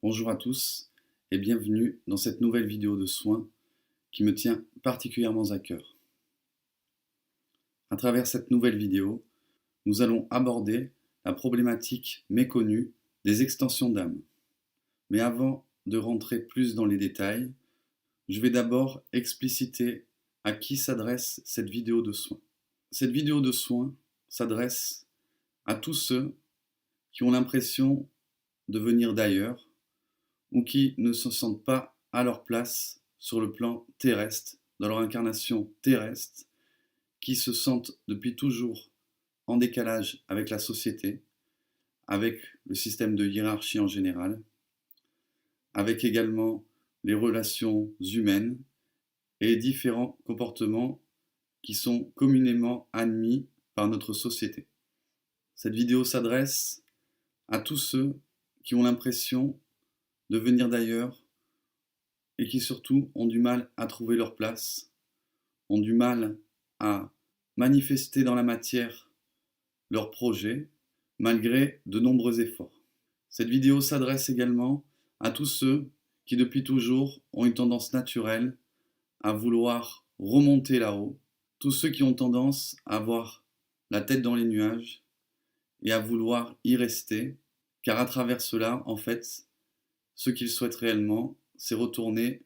Bonjour à tous et bienvenue dans cette nouvelle vidéo de soins qui me tient particulièrement à cœur. À travers cette nouvelle vidéo, nous allons aborder la problématique méconnue des extensions d'âme. Mais avant de rentrer plus dans les détails, je vais d'abord expliciter à qui s'adresse cette vidéo de soins. Cette vidéo de soins s'adresse à tous ceux qui ont l'impression de venir d'ailleurs ou qui ne se sentent pas à leur place sur le plan terrestre, dans leur incarnation terrestre, qui se sentent depuis toujours en décalage avec la société, avec le système de hiérarchie en général, avec également les relations humaines et différents comportements qui sont communément admis par notre société. Cette vidéo s'adresse à tous ceux qui ont l'impression de venir d'ailleurs et qui surtout ont du mal à trouver leur place, ont du mal à manifester dans la matière leurs projets malgré de nombreux efforts. Cette vidéo s'adresse également à tous ceux qui depuis toujours ont une tendance naturelle à vouloir remonter là-haut, tous ceux qui ont tendance à avoir la tête dans les nuages et à vouloir y rester, car à travers cela, en fait, ce qu'ils souhaitent réellement, c'est retourner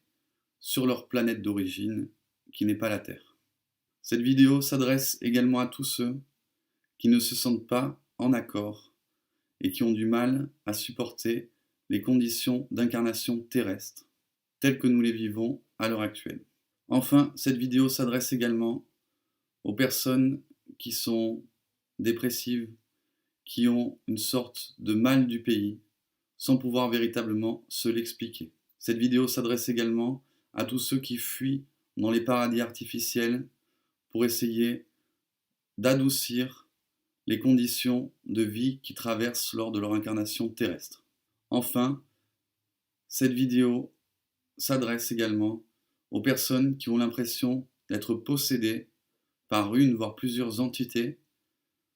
sur leur planète d'origine, qui n'est pas la Terre. Cette vidéo s'adresse également à tous ceux qui ne se sentent pas en accord et qui ont du mal à supporter les conditions d'incarnation terrestre, telles que nous les vivons à l'heure actuelle. Enfin, cette vidéo s'adresse également aux personnes qui sont dépressives, qui ont une sorte de mal du pays, sans pouvoir véritablement se l'expliquer. Cette vidéo s'adresse également à tous ceux qui fuient dans les paradis artificiels pour essayer d'adoucir les conditions de vie qu'ils traversent lors de leur incarnation terrestre. Enfin, cette vidéo s'adresse également aux personnes qui ont l'impression d'être possédées par une voire plusieurs entités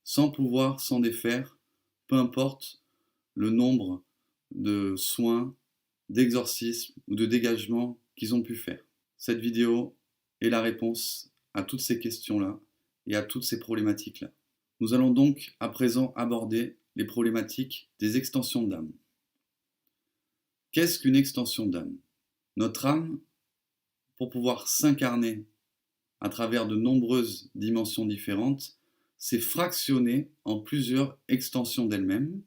sans pouvoir s'en défaire, peu importe le nombre de soins, d'exorcisme ou de dégagement qu'ils ont pu faire. Cette vidéo est la réponse à toutes ces questions-là et à toutes ces problématiques-là. Nous allons donc à présent aborder les problématiques des extensions d'âme. Qu'est-ce qu'une extension d'âme? Notre âme, pour pouvoir s'incarner à travers de nombreuses dimensions différentes, s'est fractionnée en plusieurs extensions d'elle-même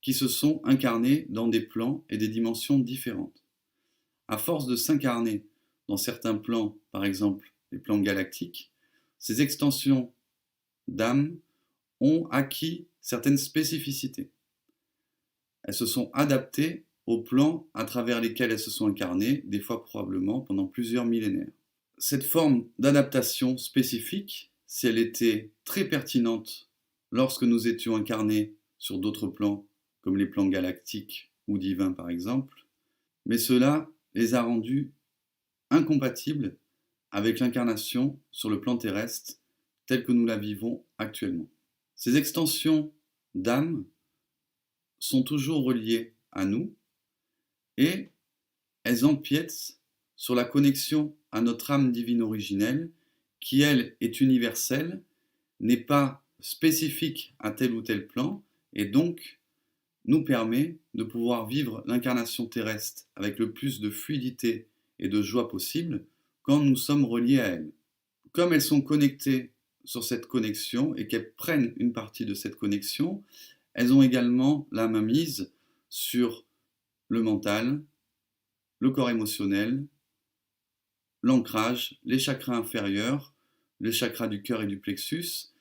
qui se sont incarnées dans des plans et des dimensions différentes. À force de s'incarner dans certains plans, par exemple les plans galactiques, ces extensions d'âme ont acquis certaines spécificités. Elles se sont adaptées aux plans à travers lesquels elles se sont incarnées, des fois probablement pendant plusieurs millénaires. Cette forme d'adaptation spécifique, si elle était très pertinente lorsque nous étions incarnés sur d'autres plans, comme les plans galactiques ou divins par exemple, mais cela les a rendus incompatibles avec l'incarnation sur le plan terrestre telle que nous la vivons actuellement. Ces extensions d'âme sont toujours reliées à nous et elles empiètent sur la connexion à notre âme divine originelle qui, elle, est universelle, n'est pas spécifique à tel ou tel plan et donc nous permet de pouvoir vivre l'incarnation terrestre avec le plus de fluidité et de joie possible quand nous sommes reliés à elle. Comme elles sont connectées sur cette connexion et qu'elles prennent une partie de cette connexion, elles ont également la mainmise sur le mental, le corps émotionnel, l'ancrage, les chakras inférieurs, les chakras du cœur et du plexus.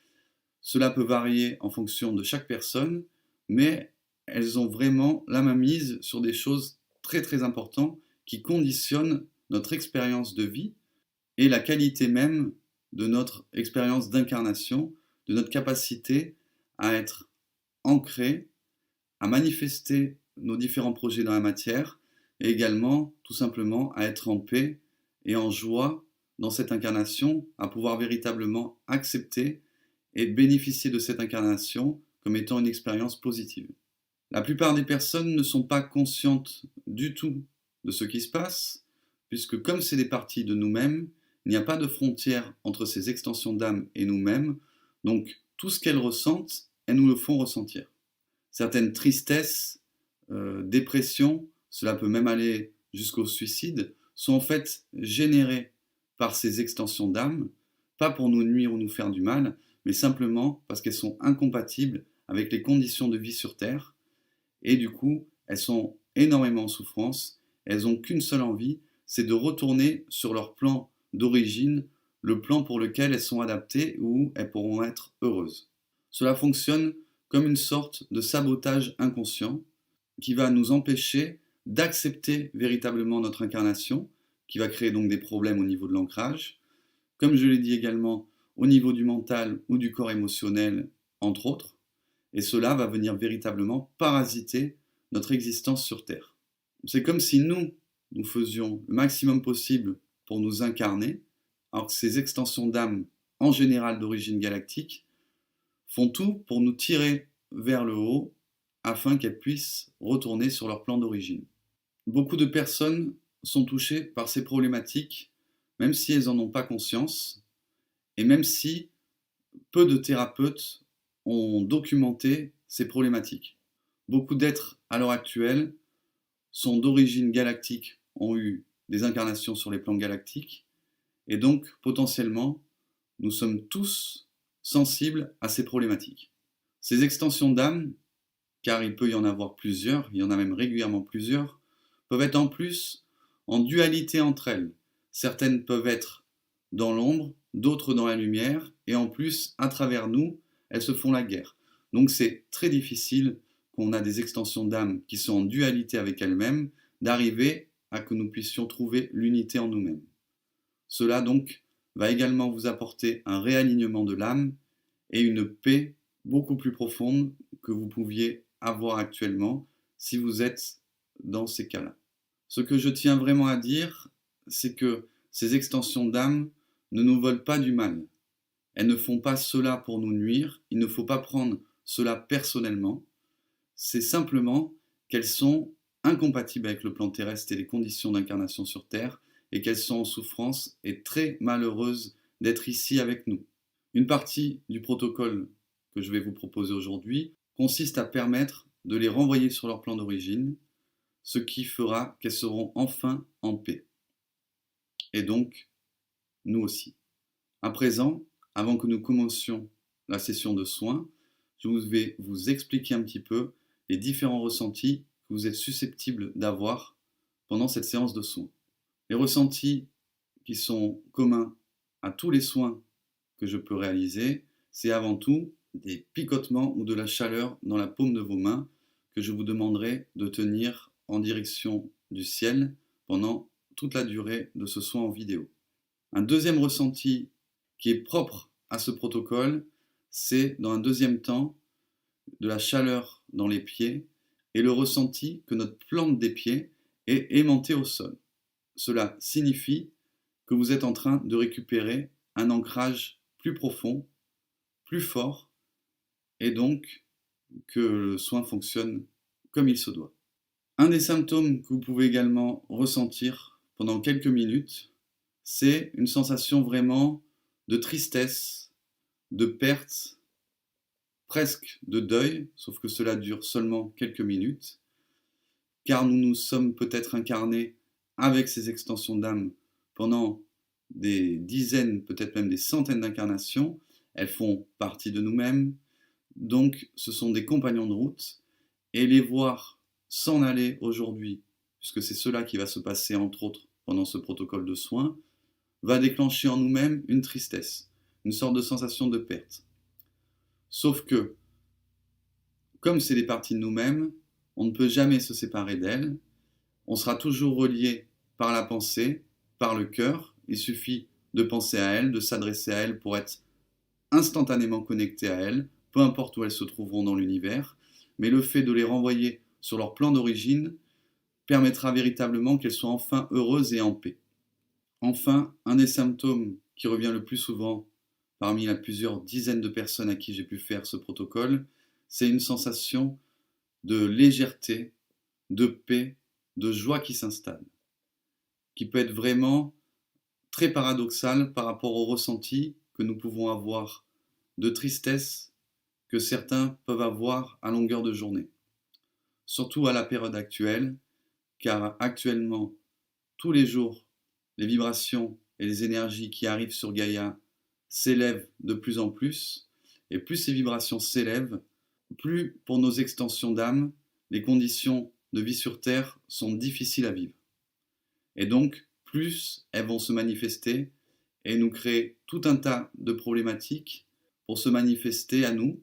Cela peut varier en fonction de chaque personne, mais elles ont vraiment la mainmise sur des choses très très importantes qui conditionnent notre expérience de vie et la qualité même de notre expérience d'incarnation, de notre capacité à être ancré, à manifester nos différents projets dans la matière et également tout simplement à être en paix et en joie dans cette incarnation, à pouvoir véritablement accepter et bénéficier de cette incarnation comme étant une expérience positive. La plupart des personnes ne sont pas conscientes du tout de ce qui se passe, puisque comme c'est des parties de nous-mêmes, il n'y a pas de frontière entre ces extensions d'âme et nous-mêmes, donc tout ce qu'elles ressentent, elles nous le font ressentir. Certaines tristesses, dépressions, cela peut même aller jusqu'au suicide, sont en fait générées par ces extensions d'âme, pas pour nous nuire ou nous faire du mal, mais simplement parce qu'elles sont incompatibles avec les conditions de vie sur Terre, et du coup, elles sont énormément en souffrance, elles n'ont qu'une seule envie, c'est de retourner sur leur plan d'origine, le plan pour lequel elles sont adaptées, où elles pourront être heureuses. Cela fonctionne comme une sorte de sabotage inconscient qui va nous empêcher d'accepter véritablement notre incarnation, qui va créer donc des problèmes au niveau de l'ancrage, comme je l'ai dit également au niveau du mental ou du corps émotionnel, entre autres, et cela va venir véritablement parasiter notre existence sur Terre. C'est comme si nous faisions le maximum possible pour nous incarner, alors que ces extensions d'âme, en général d'origine galactique, font tout pour nous tirer vers le haut afin qu'elles puissent retourner sur leur plan d'origine. Beaucoup de personnes sont touchées par ces problématiques, même si elles n'en ont pas conscience, et même si peu de thérapeutes ont documenté ces problématiques. Beaucoup d'êtres à l'heure actuelle sont d'origine galactique, ont eu des incarnations sur les plans galactiques, et donc potentiellement, nous sommes tous sensibles à ces problématiques. Ces extensions d'âme, car il peut y en avoir plusieurs, il y en a même régulièrement plusieurs, peuvent être en plus en dualité entre elles. Certaines peuvent être dans l'ombre, d'autres dans la lumière, et en plus, à travers nous, elles se font la guerre. Donc c'est très difficile, qu'on a des extensions d'âme qui sont en dualité avec elles-mêmes, d'arriver à que nous puissions trouver l'unité en nous-mêmes. Cela donc va également vous apporter un réalignement de l'âme et une paix beaucoup plus profonde que vous pouviez avoir actuellement si vous êtes dans ces cas-là. Ce que je tiens vraiment à dire, c'est que ces extensions d'âme ne nous veulent pas du mal. Elles ne font pas cela pour nous nuire, il ne faut pas prendre cela personnellement. C'est simplement qu'elles sont incompatibles avec le plan terrestre et les conditions d'incarnation sur Terre, et qu'elles sont en souffrance et très malheureuses d'être ici avec nous. Une partie du protocole que je vais vous proposer aujourd'hui consiste à permettre de les renvoyer sur leur plan d'origine, ce qui fera qu'elles seront enfin en paix. Et donc, nous aussi. À présent, avant que nous commencions la session de soins, je vais vous expliquer un petit peu les différents ressentis que vous êtes susceptibles d'avoir pendant cette séance de soins. Les ressentis qui sont communs à tous les soins que je peux réaliser, c'est avant tout des picotements ou de la chaleur dans la paume de vos mains que je vous demanderai de tenir en direction du ciel pendant toute la durée de ce soin en vidéo. Un deuxième ressenti qui est propre à ce protocole, c'est dans un deuxième temps de la chaleur dans les pieds et le ressenti que notre plante des pieds est aimantée au sol. Cela signifie que vous êtes en train de récupérer un ancrage plus profond, plus fort, et donc que le soin fonctionne comme il se doit. Un des symptômes que vous pouvez également ressentir pendant quelques minutes, c'est une sensation vraiment de tristesse, de perte, presque de deuil, sauf que cela dure seulement quelques minutes, car nous nous sommes peut-être incarnés avec ces extensions d'âme pendant des dizaines, peut-être même des centaines d'incarnations. Elles font partie de nous-mêmes, donc ce sont des compagnons de route, et les voir s'en aller aujourd'hui, puisque c'est cela qui va se passer entre autres pendant ce protocole de soins, va déclencher en nous-mêmes une tristesse, une sorte de sensation de perte. Sauf que, comme c'est des parties de nous-mêmes, on ne peut jamais se séparer d'elles, on sera toujours relié par la pensée, par le cœur, il suffit de penser à elles, de s'adresser à elles pour être instantanément connecté à elles, peu importe où elles se trouveront dans l'univers, mais le fait de les renvoyer sur leur plan d'origine permettra véritablement qu'elles soient enfin heureuses et en paix. Enfin, un des symptômes qui revient le plus souvent parmi les plusieurs dizaines de personnes à qui j'ai pu faire ce protocole, c'est une sensation de légèreté, de paix, de joie qui s'installe, qui peut être vraiment très paradoxal par rapport au ressenti que nous pouvons avoir de tristesse que certains peuvent avoir à longueur de journée. Surtout à la période actuelle, car actuellement, tous les jours, les vibrations et les énergies qui arrivent sur Gaïa s'élèvent de plus en plus, et plus ces vibrations s'élèvent, plus pour nos extensions d'âme, les conditions de vie sur Terre sont difficiles à vivre. Et donc, plus elles vont se manifester et nous créer tout un tas de problématiques pour se manifester à nous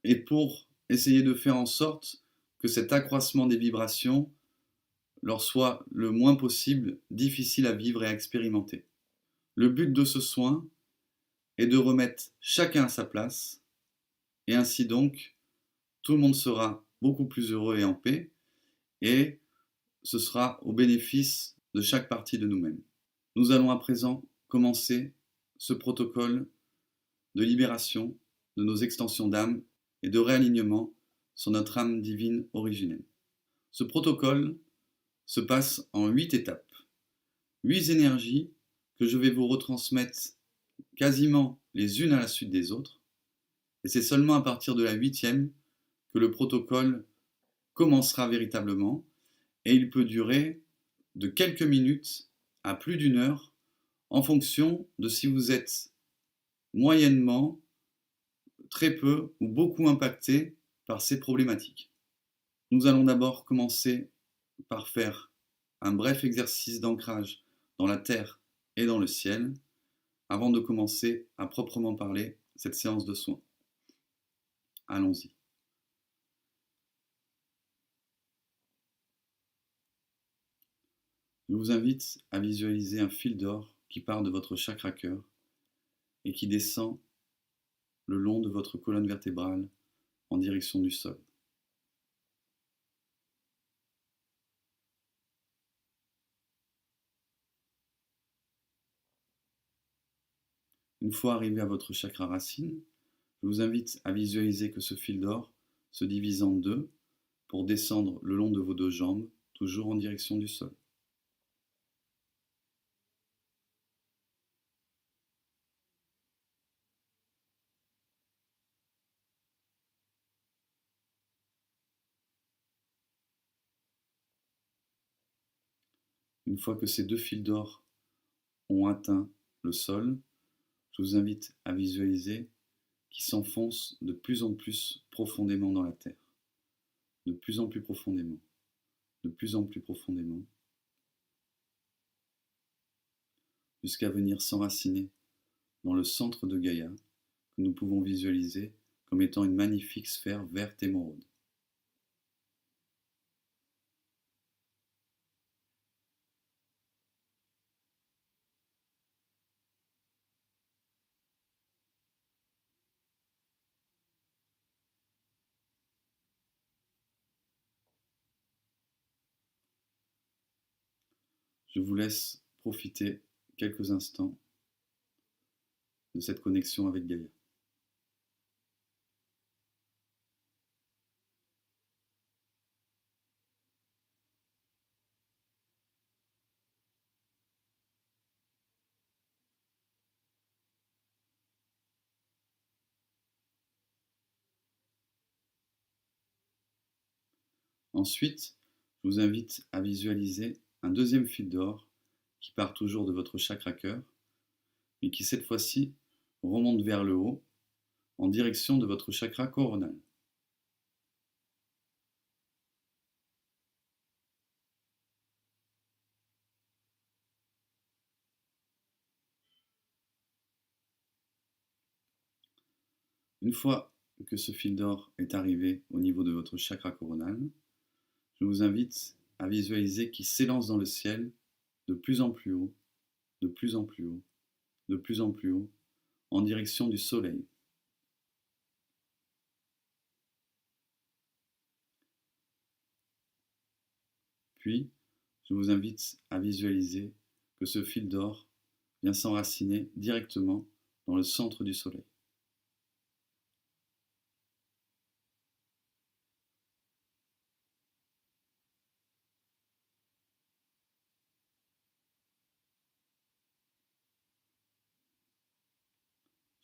et pour essayer de faire en sorte que cet accroissement des vibrations leur soit le moins possible difficile à vivre et à expérimenter. Le but de ce soin est de remettre chacun à sa place et ainsi donc tout le monde sera beaucoup plus heureux et en paix et ce sera au bénéfice de chaque partie de nous-mêmes. Nous allons à présent commencer ce protocole de libération de nos extensions d'âme et de réalignement sur notre âme divine originelle. Ce protocole se passe en 8 étapes, 8 énergies que je vais vous retransmettre quasiment les unes à la suite des autres, et c'est seulement à partir de la 8e que le protocole commencera véritablement, et il peut durer de quelques minutes à plus d'une heure en fonction de si vous êtes moyennement, très peu ou beaucoup impacté par ces problématiques. Nous allons d'abord commencer par faire un bref exercice d'ancrage dans la terre et dans le ciel avant de commencer à proprement parler cette séance de soins. Allons-y. Je vous invite à visualiser un fil d'or qui part de votre chakra cœur et qui descend le long de votre colonne vertébrale en direction du sol. Une fois arrivé à votre chakra racine, je vous invite à visualiser que ce fil d'or se divise en deux pour descendre le long de vos deux jambes, toujours en direction du sol. Une fois que ces deux fils d'or ont atteint le sol, je vous invite à visualiser qu'ils s'enfoncent de plus en plus profondément dans la terre, de plus en plus profondément, de plus en plus profondément, jusqu'à venir s'enraciner dans le centre de Gaïa, que nous pouvons visualiser comme étant une magnifique sphère verte émeraude. Je vous laisse profiter quelques instants de cette connexion avec Gaïa. Ensuite, je vous invite à visualiser un deuxième fil d'or qui part toujours de votre chakra cœur, mais qui cette fois-ci remonte vers le haut en direction de votre chakra coronal. Une fois que ce fil d'or est arrivé au niveau de votre chakra coronal, je vous invite à visualiser qu'il s'élance dans le ciel de plus en plus haut, de plus en plus haut, de plus en plus haut, en direction du soleil. Puis, je vous invite à visualiser que ce fil d'or vient s'enraciner directement dans le centre du soleil.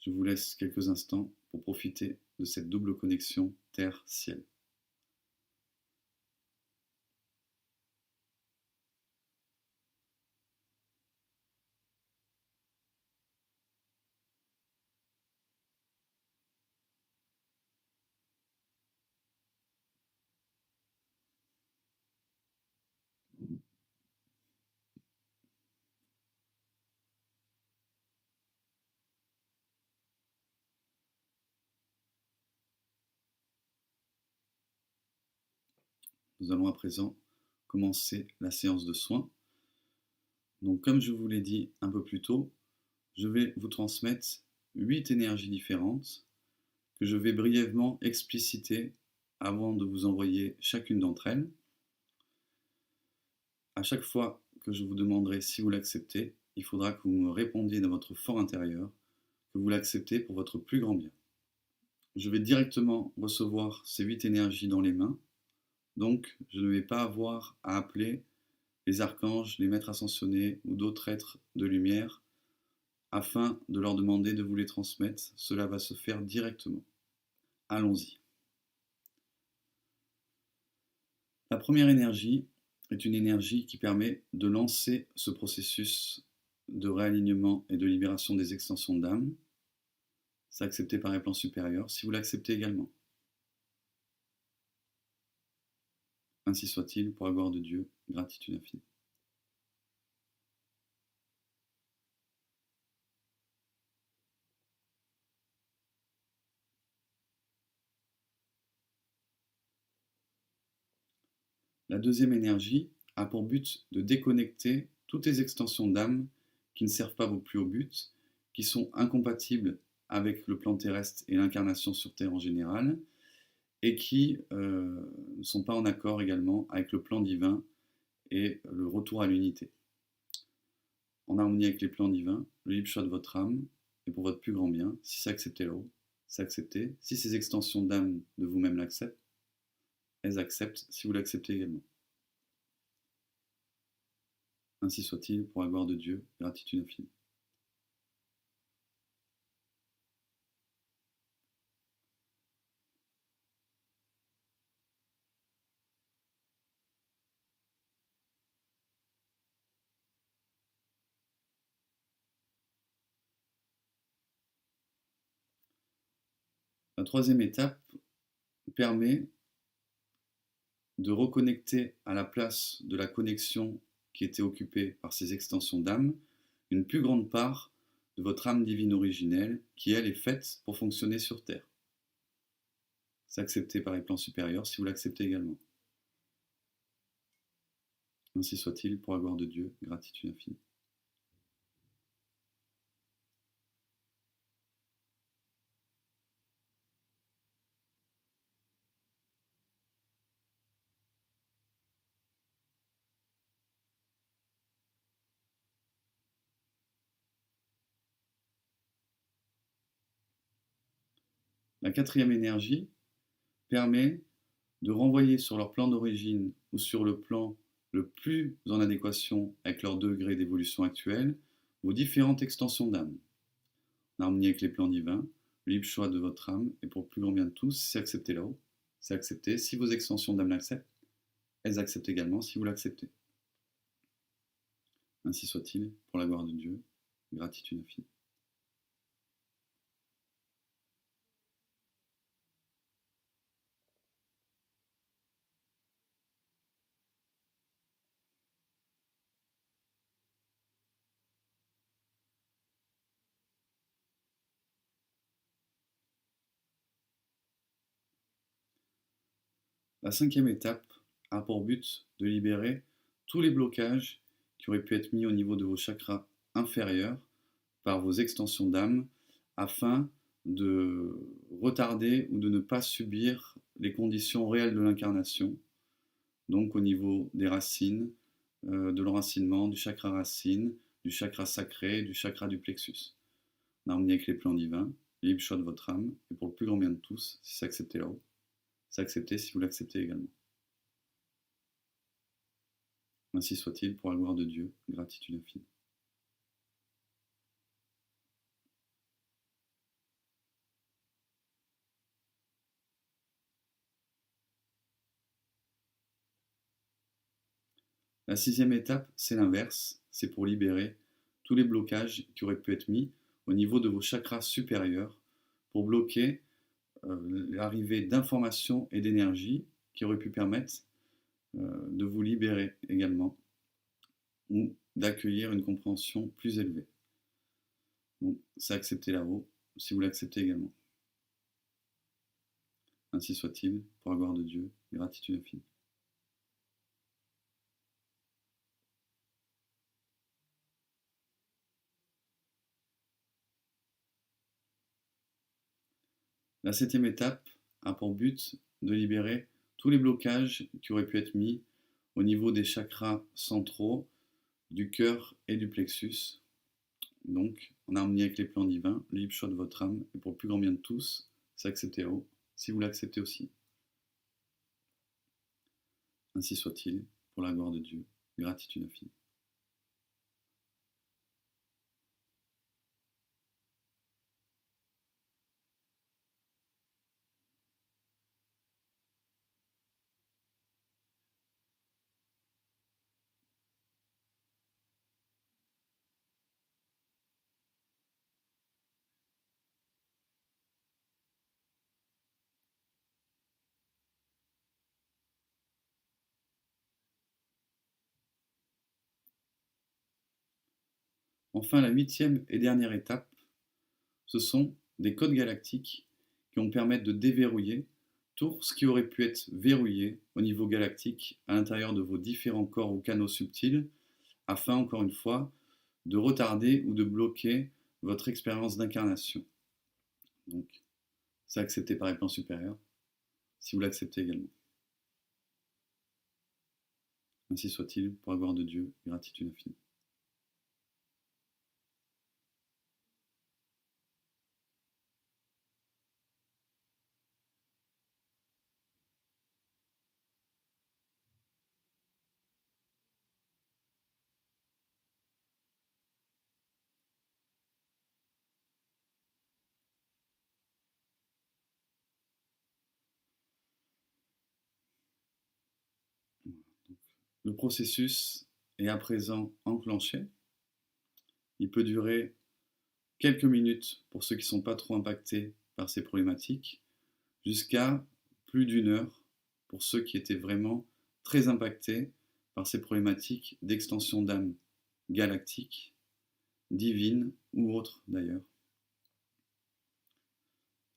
Je vous laisse quelques instants pour profiter de cette double connexion Terre-Ciel. Nous allons à présent commencer la séance de soins. Donc, comme je vous l'ai dit un peu plus tôt, je vais vous transmettre 8 énergies différentes que je vais brièvement expliciter avant de vous envoyer chacune d'entre elles. À chaque fois que je vous demanderai si vous l'acceptez, il faudra que vous me répondiez dans votre fort intérieur que vous l'acceptez pour votre plus grand bien. Je vais directement recevoir ces 8 énergies dans les mains, donc je ne vais pas avoir à appeler les archanges, les maîtres ascensionnés ou d'autres êtres de lumière afin de leur demander de vous les transmettre. Cela va se faire directement. Allons-y. La première énergie est une énergie qui permet de lancer ce processus de réalignement et de libération des extensions d'âme. C'est accepté par les plans supérieurs, si vous l'acceptez également. Ainsi soit-il, pour la gloire de Dieu, gratitude infinie. La deuxième énergie a pour but de déconnecter toutes les extensions d'âme qui ne servent pas vos plus hauts buts, qui sont incompatibles avec le plan terrestre et l'incarnation sur Terre en général, et qui ne sont pas en accord également avec le plan divin et le retour à l'unité. En harmonie avec les plans divins, le libre choix de votre âme est pour votre plus grand bien. Si c'est accepté là-haut, c'est accepté. Si ces extensions d'âme de vous-même l'acceptent, elles acceptent si vous l'acceptez également. Ainsi soit-il, pour la gloire de Dieu, gratitude infinie. La troisième étape permet de reconnecter à la place de la connexion qui était occupée par ces extensions d'âme une plus grande part de votre âme divine originelle qui, elle, est faite pour fonctionner sur Terre. C'est accepté par les plans supérieurs si vous l'acceptez également. Ainsi soit-il, pour la gloire de Dieu, gratitude infinie. La quatrième énergie permet de renvoyer sur leur plan d'origine ou sur le plan le plus en adéquation avec leur degré d'évolution actuel vos différentes extensions d'âme. En harmonie avec les plans divins, le libre choix de votre âme est pour le plus grand bien de tous. Si c'est accepté là-haut, c'est accepté. Si vos extensions d'âme l'acceptent, elles acceptent également si vous l'acceptez. Ainsi soit-il, pour la gloire de Dieu, gratitude infinie. La cinquième étape a pour but de libérer tous les blocages qui auraient pu être mis au niveau de vos chakras inférieurs par vos extensions d'âme afin de retarder ou de ne pas subir les conditions réelles de l'incarnation, donc au niveau des racines, de l'enracinement, du chakra racine, du chakra sacré, du chakra du plexus. En harmonie avec les plans divins, libre choix de votre âme, et pour le plus grand bien de tous, si c'est accepté là-haut, c'est accepté si vous l'acceptez également. Ainsi soit-il, pour la gloire de Dieu, gratitude infinie. La sixième étape, c'est l'inverse, c'est pour libérer tous les blocages qui auraient pu être mis au niveau de vos chakras supérieurs, pour bloquer l'arrivée d'informations et d'énergie qui auraient pu permettre de vous libérer également, ou d'accueillir une compréhension plus élevée. Donc, c'est accepté là-haut, si vous l'acceptez également. Ainsi soit-il, pour la gloire de Dieu, gratitude infinie. La septième étape a pour but de libérer tous les blocages qui auraient pu être mis au niveau des chakras centraux, du cœur et du plexus. Donc, en harmonie avec les plans divins, le libre choix de votre âme, et pour le plus grand bien de tous, c'est accepté là-haut, si vous l'acceptez aussi. Ainsi soit-il, pour la gloire de Dieu, gratitude infinie. Enfin, la huitième et dernière étape, ce sont des codes galactiques qui vont permettre de déverrouiller tout ce qui aurait pu être verrouillé au niveau galactique à l'intérieur de vos différents corps ou canaux subtils, afin, encore une fois, de retarder ou de bloquer votre expérience d'incarnation. Donc, c'est accepté par les plans supérieurs, si vous l'acceptez également. Ainsi soit-il, pour la gloire de Dieu, gratitude infinie. Le processus est à présent enclenché. Il peut durer quelques minutes pour ceux qui ne sont pas trop impactés par ces problématiques, jusqu'à plus d'une heure pour ceux qui étaient vraiment très impactés par ces problématiques d'extension d'âme galactique, divine ou autre d'ailleurs.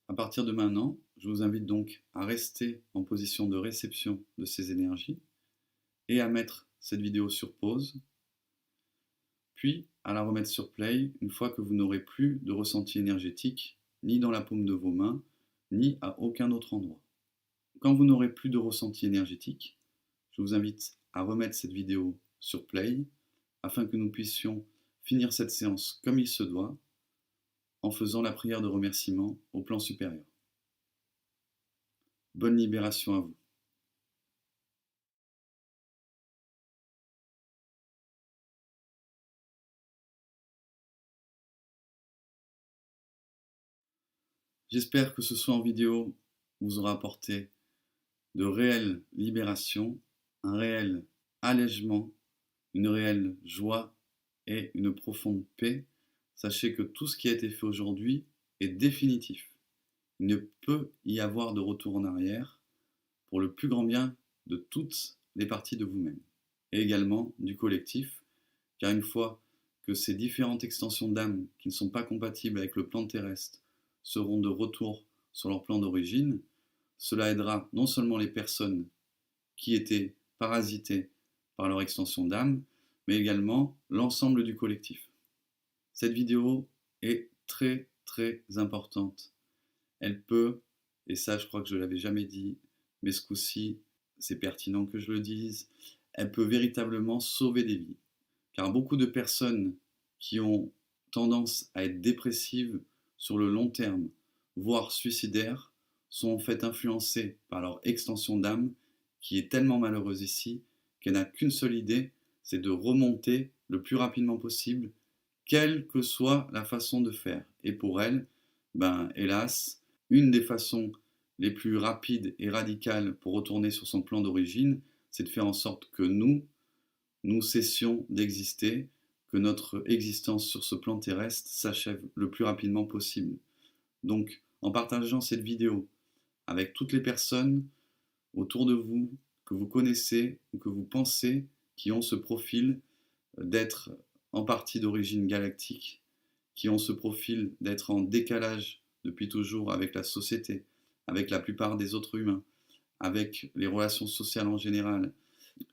À partir de maintenant, je vous invite donc à rester en position de réception de ces énergies et à mettre cette vidéo sur pause, puis à la remettre sur play une fois que vous n'aurez plus de ressenti énergétique, ni dans la paume de vos mains, ni à aucun autre endroit. Quand vous n'aurez plus de ressenti énergétique, je vous invite à remettre cette vidéo sur play afin que nous puissions finir cette séance comme il se doit, en faisant la prière de remerciement au plan supérieur. Bonne libération à vous. J'espère que ce soin en vidéo vous aura apporté de réelles libérations, un réel allègement, une réelle joie et une profonde paix. Sachez que tout ce qui a été fait aujourd'hui est définitif. Il ne peut y avoir de retour en arrière pour le plus grand bien de toutes les parties de vous-même et également du collectif, car une fois que ces différentes extensions d'âme qui ne sont pas compatibles avec le plan terrestre seront de retour sur leur plan d'origine, cela aidera non seulement les personnes qui étaient parasitées par leur extension d'âme, mais également l'ensemble du collectif. Cette vidéo est très très importante. Elle peut, et ça je crois que je ne l'avais jamais dit, mais ce coup-ci c'est pertinent que je le dise, elle peut véritablement sauver des vies. Car beaucoup de personnes qui ont tendance à être dépressives sur le long terme, voire suicidaires, sont en fait influencées par leur extension d'âme qui est tellement malheureuse ici qu'elle n'a qu'une seule idée, c'est de remonter le plus rapidement possible, quelle que soit la façon de faire. Et pour elle, hélas, une des façons les plus rapides et radicales pour retourner sur son plan d'origine, c'est de faire en sorte que nous, nous cessions d'exister, que notre existence sur ce plan terrestre s'achève le plus rapidement possible. Donc, en partageant cette vidéo avec toutes les personnes autour de vous, que vous connaissez ou que vous pensez qui ont ce profil d'être en partie d'origine galactique, qui ont ce profil d'être en décalage depuis toujours avec la société, avec la plupart des autres humains, avec les relations sociales en général,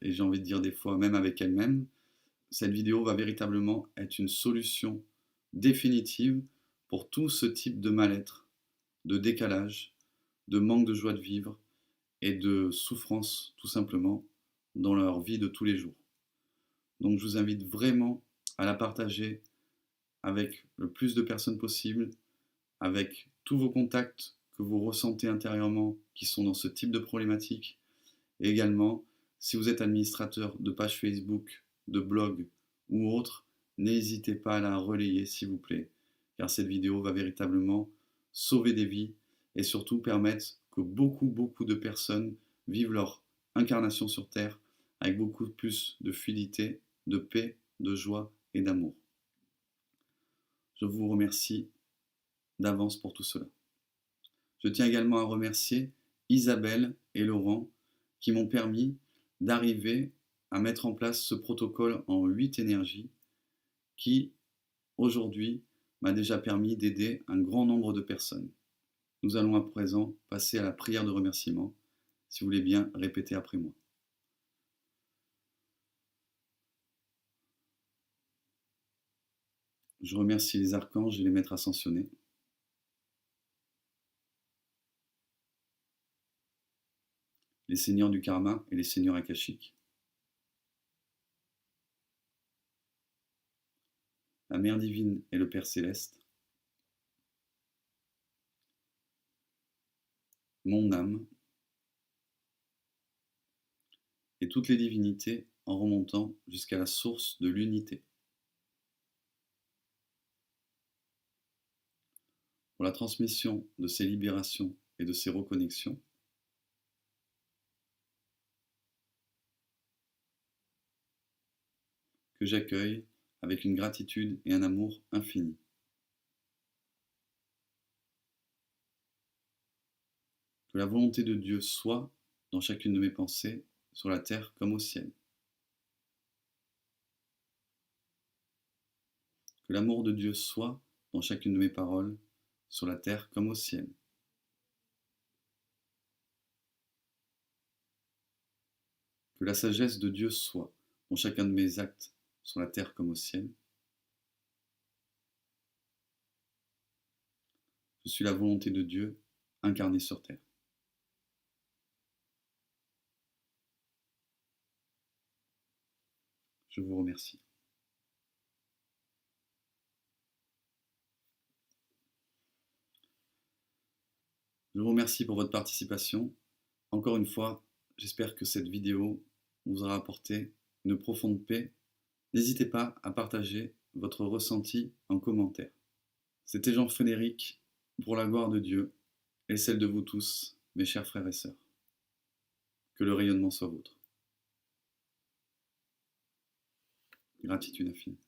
et j'ai envie de dire des fois même avec elles-mêmes, cette vidéo va véritablement être une solution définitive pour tout ce type de mal-être, de décalage, de manque de joie de vivre et de souffrance tout simplement dans leur vie de tous les jours. Donc je vous invite vraiment à la partager avec le plus de personnes possible, avec tous vos contacts que vous ressentez intérieurement qui sont dans ce type de problématique. Et également, si vous êtes administrateur de page Facebook, de blog ou autre, n'hésitez pas à la relayer s'il vous plaît, car cette vidéo va véritablement sauver des vies et surtout permettre que beaucoup de personnes vivent leur incarnation sur Terre avec beaucoup plus de fluidité, de paix, de joie et d'amour. Je vous remercie d'avance pour tout cela. Je tiens également à remercier Isabelle et Laurent qui m'ont permis d'arriver à mettre en place ce protocole en 8 énergies qui, aujourd'hui, m'a déjà permis d'aider un grand nombre de personnes. Nous allons à présent passer à la prière de remerciement. Si vous voulez bien répéter après moi. Je remercie les archanges et les maîtres ascensionnés. Les seigneurs du karma et les seigneurs akashiques. La Mère divine et le Père céleste. Mon âme. Et toutes les divinités en remontant jusqu'à la source de l'unité. Pour la transmission de ces libérations et de ces reconnexions, que j'accueille avec une gratitude et un amour infini. Que la volonté de Dieu soit dans chacune de mes pensées, sur la terre comme au ciel. Que l'amour de Dieu soit dans chacune de mes paroles, sur la terre comme au ciel. Que la sagesse de Dieu soit dans chacun de mes actes, sur la terre comme au ciel. Je suis la volonté de Dieu incarnée sur terre. Je vous remercie. Je vous remercie pour votre participation. Encore une fois, j'espère que cette vidéo vous aura apporté une profonde paix. N'hésitez pas à partager votre ressenti en commentaire. C'était Jean-Frédéric pour la gloire de Dieu et celle de vous tous, mes chers frères et sœurs. Que le rayonnement soit vôtre. Gratitude infinie.